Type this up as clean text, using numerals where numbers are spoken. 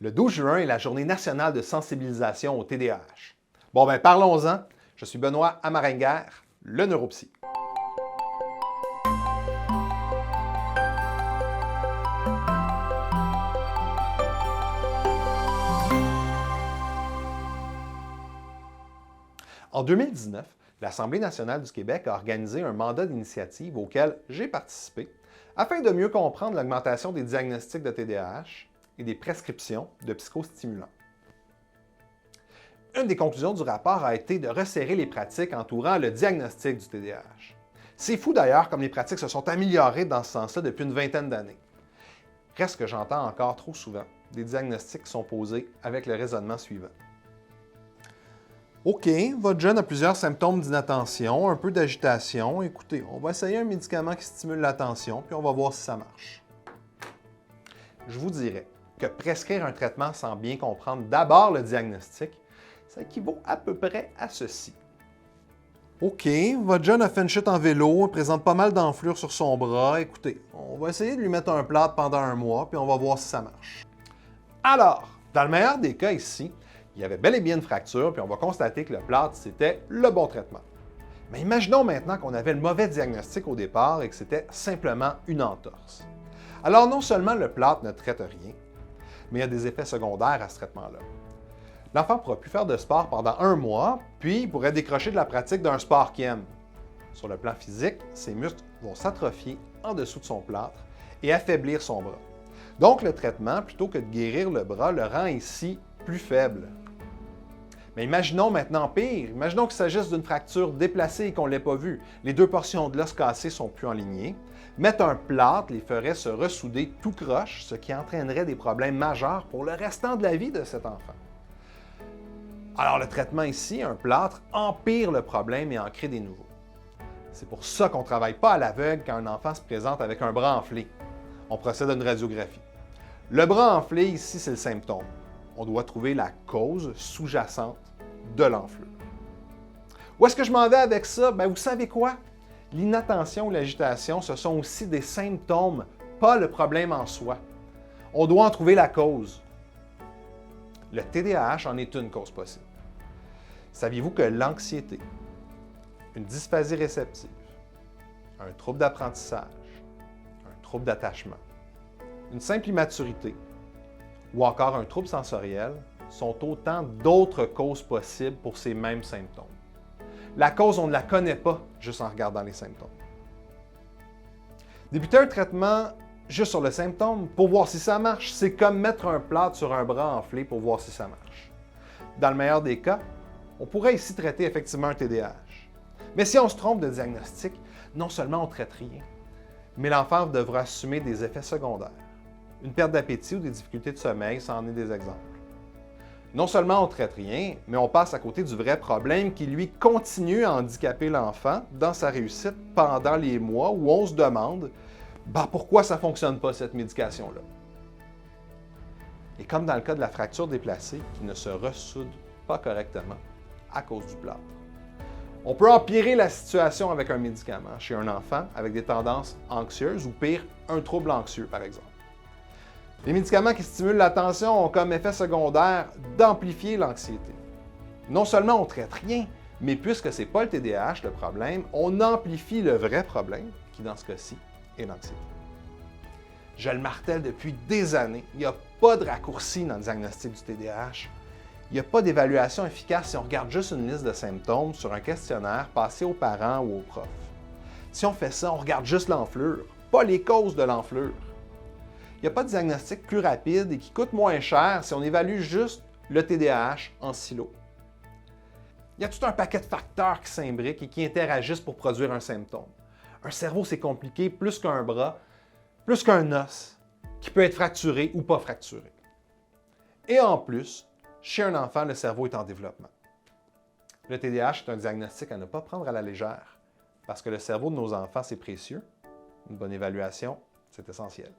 Le 12 juin est la journée nationale de sensibilisation au TDAH. Bon, ben parlons-en. Je suis Benoît Amarenguer, le neuropsy. En 2019, l'Assemblée nationale du Québec a organisé un mandat d'initiative auquel j'ai participé afin de mieux comprendre l'augmentation des diagnostics de TDAH et des prescriptions de psychostimulants. Une des conclusions du rapport a été de resserrer les pratiques entourant le diagnostic du TDAH. C'est fou d'ailleurs comme les pratiques se sont améliorées dans ce sens-là depuis une vingtaine d'années. Reste que j'entends encore trop souvent des diagnostics qui sont posés avec le raisonnement suivant. OK, votre jeune a plusieurs symptômes d'inattention, un peu d'agitation. Écoutez, on va essayer un médicament qui stimule l'attention, puis on va voir si ça marche. Je vous dirais que prescrire un traitement sans bien comprendre d'abord le diagnostic, ça équivaut à peu près à ceci. OK, votre jeune a fait une chute en vélo, il présente pas mal d'enflures sur son bras. Écoutez, on va essayer de lui mettre un plâtre pendant un mois, puis on va voir si ça marche. Alors, dans le meilleur des cas ici, il y avait bel et bien une fracture, puis on va constater que le plâtre, c'était le bon traitement. Mais imaginons maintenant qu'on avait le mauvais diagnostic au départ et que c'était simplement une entorse. Alors non seulement le plâtre ne traite rien, mais il y a des effets secondaires à ce traitement-là. L'enfant ne pourra plus faire de sport pendant un mois, puis il pourrait décrocher de la pratique d'un sport qu'il aime. Sur le plan physique, ses muscles vont s'atrophier en dessous de son plâtre et affaiblir son bras. Donc le traitement, plutôt que de guérir le bras, le rend ici plus faible. Mais imaginons maintenant pire, imaginons qu'il s'agisse d'une fracture déplacée et qu'on ne l'ait pas vue. Les deux portions de l'os cassé ne sont plus alignées. Mettre un plâtre les ferait se ressouder tout croche, ce qui entraînerait des problèmes majeurs pour le restant de la vie de cet enfant. Alors le traitement ici, un plâtre, empire le problème et en crée des nouveaux. C'est pour ça qu'on ne travaille pas à l'aveugle quand un enfant se présente avec un bras enflé. On procède à une radiographie. Le bras enflé, ici, c'est le symptôme. On doit trouver la cause sous-jacente de l'enflure. Où est-ce que je m'en vais avec ça? Bien, vous savez quoi? L'inattention ou l'agitation, ce sont aussi des symptômes, pas le problème en soi. On doit en trouver la cause. Le TDAH en est une cause possible. Saviez-vous que l'anxiété, une dysphasie réceptive, un trouble d'apprentissage, un trouble d'attachement, une simple immaturité ou encore un trouble sensoriel sont autant d'autres causes possibles pour ces mêmes symptômes. La cause, on ne la connaît pas juste en regardant les symptômes. Débuter un traitement juste sur le symptôme pour voir si ça marche, c'est comme mettre un plâtre sur un bras enflé pour voir si ça marche. Dans le meilleur des cas, on pourrait ici traiter effectivement un TDAH. Mais si on se trompe de diagnostic, non seulement on ne traite rien, mais l'enfant devra assumer des effets secondaires. Une perte d'appétit ou des difficultés de sommeil, ça en est des exemples. Non seulement on ne traite rien, mais on passe à côté du vrai problème qui, lui, continue à handicaper l'enfant dans sa réussite pendant les mois où on se demande pourquoi ça ne fonctionne pas, cette médication-là. Et comme dans le cas de la fracture déplacée qui ne se ressoude pas correctement à cause du plâtre. On peut empirer la situation avec un médicament chez un enfant avec des tendances anxieuses ou pire, un trouble anxieux, par exemple. Les médicaments qui stimulent l'attention ont comme effet secondaire d'amplifier l'anxiété. Non seulement on ne traite rien, mais puisque ce n'est pas le TDAH le problème, on amplifie le vrai problème, qui dans ce cas-ci est l'anxiété. Je le martèle depuis des années, il n'y a pas de raccourci dans le diagnostic du TDAH. Il n'y a pas d'évaluation efficace si on regarde juste une liste de symptômes sur un questionnaire passé aux parents ou aux profs. Si on fait ça, on regarde juste l'enflure, pas les causes de l'enflure. Il n'y a pas de diagnostic plus rapide et qui coûte moins cher si on évalue juste le TDAH en silo. Il y a tout un paquet de facteurs qui s'imbriquent et qui interagissent pour produire un symptôme. Un cerveau, c'est compliqué, plus qu'un bras, plus qu'un os, qui peut être fracturé ou pas fracturé. Et en plus, chez un enfant, le cerveau est en développement. Le TDAH est un diagnostic à ne pas prendre à la légère, parce que le cerveau de nos enfants, c'est précieux. Une bonne évaluation, c'est essentiel.